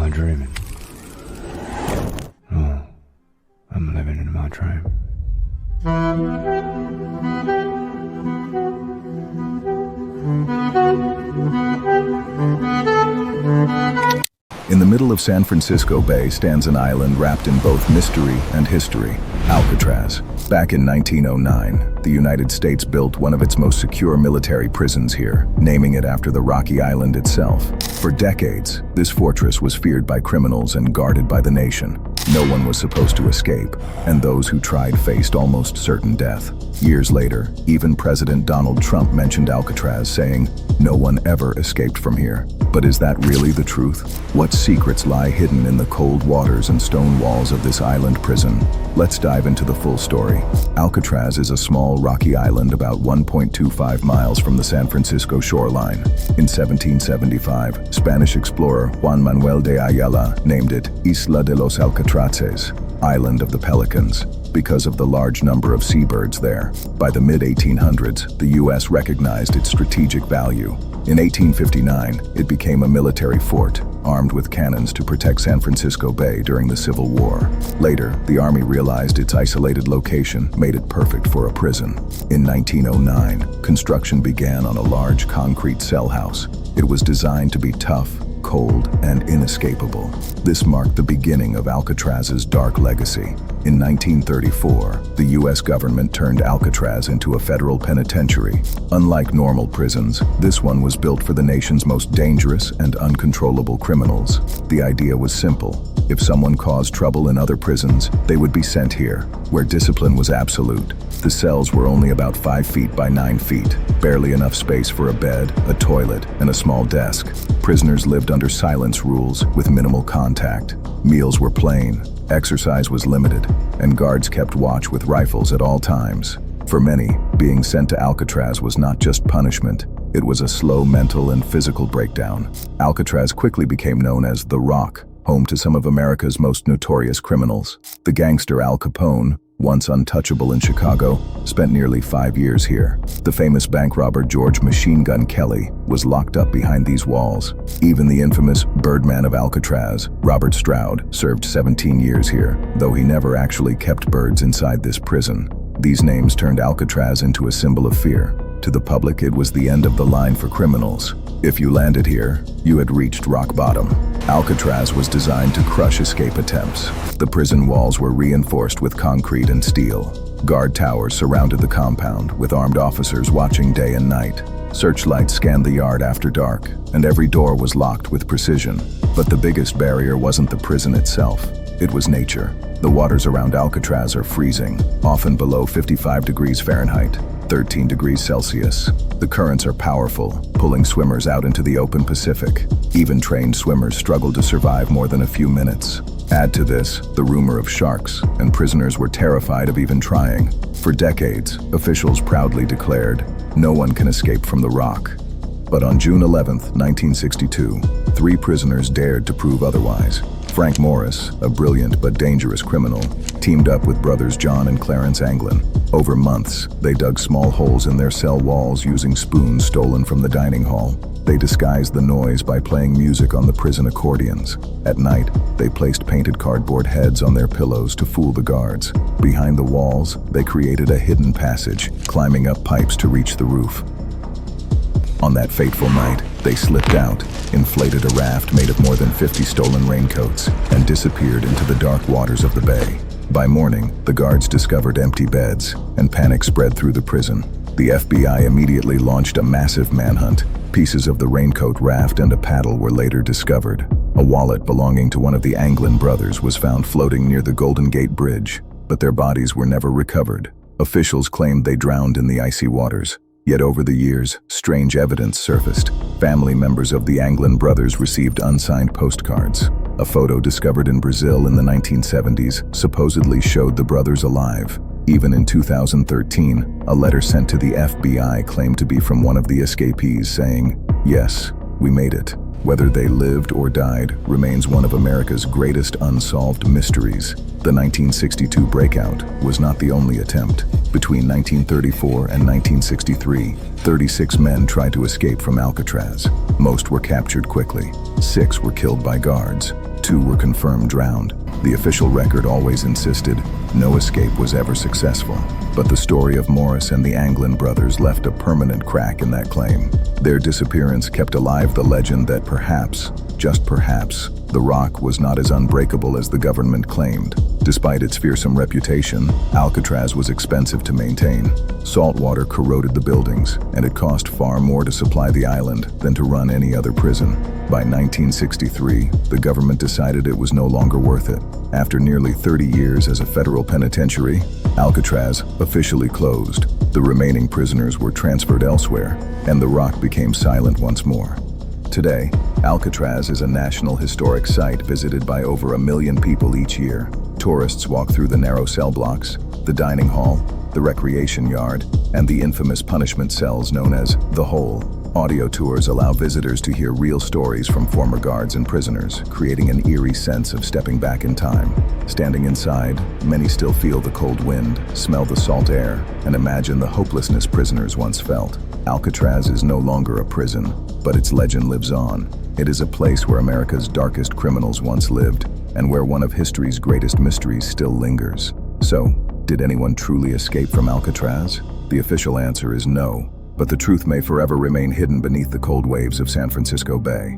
I dreaming? Oh, I'm living in my dream. In the middle of San Francisco Bay stands an island wrapped in both mystery and history, Alcatraz. Back in 1909, the United States built one of its most secure military prisons here, naming it after the rocky island itself. For decades, this fortress was feared by criminals and guarded by the nation. No one was supposed to escape, and those who tried faced almost certain death. Years later, even President Donald Trump mentioned Alcatraz, saying, "No one ever escaped from here." But is that really the truth? What secrets lie hidden in the cold waters and stone walls of this island prison? Let's dive into the full story. Alcatraz is a small rocky island about 1.25 miles from the San Francisco shoreline. In 1775, Spanish explorer Juan Manuel de Ayala named it Isla de los Alcatrazes, Island of the Pelicans, because of the large number of seabirds there. By the mid-1800s, the U.S. recognized its strategic value. In 1859, it became a military fort, armed with cannons to protect San Francisco Bay during the Civil War. Later, the Army realized its isolated location made it perfect for a prison. In 1909, construction began on a large concrete cell house. It was designed to be tough, cold, and inescapable. This marked the beginning of Alcatraz's dark legacy. In 1934, the U.S. government turned Alcatraz into a federal penitentiary. Unlike normal prisons, this one was built for the nation's most dangerous and uncontrollable criminals. The idea was simple. If someone caused trouble in other prisons, they would be sent here, where discipline was absolute. The cells were only about 5 feet by 9 feet, barely enough space for a bed, a toilet, and a small desk. Prisoners lived under silence rules with minimal contact. Meals were plain, exercise was limited, and guards kept watch with rifles at all times. For many, being sent to Alcatraz was not just punishment, it was a slow mental and physical breakdown. Alcatraz quickly became known as The Rock, home to some of America's most notorious criminals. The gangster Al Capone, once untouchable in Chicago, spent nearly 5 years here. The famous bank robber George "Machine Gun" Kelly was locked up behind these walls. Even the infamous Birdman of Alcatraz, Robert Stroud, served 17 years here, though he never actually kept birds inside this prison. These names turned Alcatraz into a symbol of fear. To the public, it was the end of the line for criminals. If you landed here, you had reached rock bottom. Alcatraz was designed to crush escape attempts. The prison walls were reinforced with concrete and steel. Guard towers surrounded the compound, with armed officers watching day and night. Searchlights scanned the yard after dark, and every door was locked with precision. But the biggest barrier wasn't the prison itself. It was nature. The waters around Alcatraz are freezing, often below 55 degrees Fahrenheit, 13 degrees Celsius. The currents are powerful, pulling swimmers out into the open Pacific. Even trained swimmers struggle to survive more than a few minutes. Add to this the rumor of sharks, and prisoners were terrified of even trying. For decades, officials proudly declared, "No one can escape from the Rock." But on June 11, 1962, 3 prisoners dared to prove otherwise. Frank Morris, a brilliant but dangerous criminal, teamed up with brothers John and Clarence Anglin. Over months, they dug small holes in their cell walls using spoons stolen from the dining hall. They disguised the noise by playing music on the prison accordions. At night, they placed painted cardboard heads on their pillows to fool the guards. Behind the walls, they created a hidden passage, climbing up pipes to reach the roof. On that fateful night, they slipped out, inflated a raft made of more than 50 stolen raincoats, and disappeared into the dark waters of the bay. By morning, the guards discovered empty beds, and panic spread through the prison. The FBI immediately launched a massive manhunt. Pieces of the raincoat raft and a paddle were later discovered. A wallet belonging to one of the Anglin brothers was found floating near the Golden Gate Bridge, but their bodies were never recovered. Officials claimed they drowned in the icy waters. Yet over the years, strange evidence surfaced. Family members of the Anglin brothers received unsigned postcards. A photo discovered in Brazil in the 1970s supposedly showed the brothers alive. Even in 2013, a letter sent to the FBI claimed to be from one of the escapees saying, "Yes, we made it." Whether they lived or died remains one of America's greatest unsolved mysteries. The 1962 breakout was not the only attempt. Between 1934 and 1963, 36 men tried to escape from Alcatraz. Most were captured quickly. 6 were killed by guards. 2 were confirmed drowned. The official record always insisted no escape was ever successful. But the story of Morris and the Anglin brothers left a permanent crack in that claim. Their disappearance kept alive the legend that perhaps, just perhaps, the rock was not as unbreakable as the government claimed. Despite its fearsome reputation, Alcatraz was expensive to maintain. Salt water corroded the buildings, and it cost far more to supply the island than to run any other prison. By 1963, the government decided it was no longer worth it. After nearly 30 years as a federal penitentiary, Alcatraz officially closed. The remaining prisoners were transferred elsewhere, and the rock became silent once more. Today, Alcatraz is a national historic site visited by over 1 million people each year. Tourists walk through the narrow cell blocks, the dining hall, the recreation yard, and the infamous punishment cells known as the Hole. Audio tours allow visitors to hear real stories from former guards and prisoners, creating an eerie sense of stepping back in time. Standing inside, many still feel the cold wind, smell the salt air, and imagine the hopelessness prisoners once felt. Alcatraz is no longer a prison, but its legend lives on. It is a place where America's darkest criminals once lived, and where one of history's greatest mysteries still lingers. So, did anyone truly escape from Alcatraz? The official answer is no, but the truth may forever remain hidden beneath the cold waves of San Francisco Bay.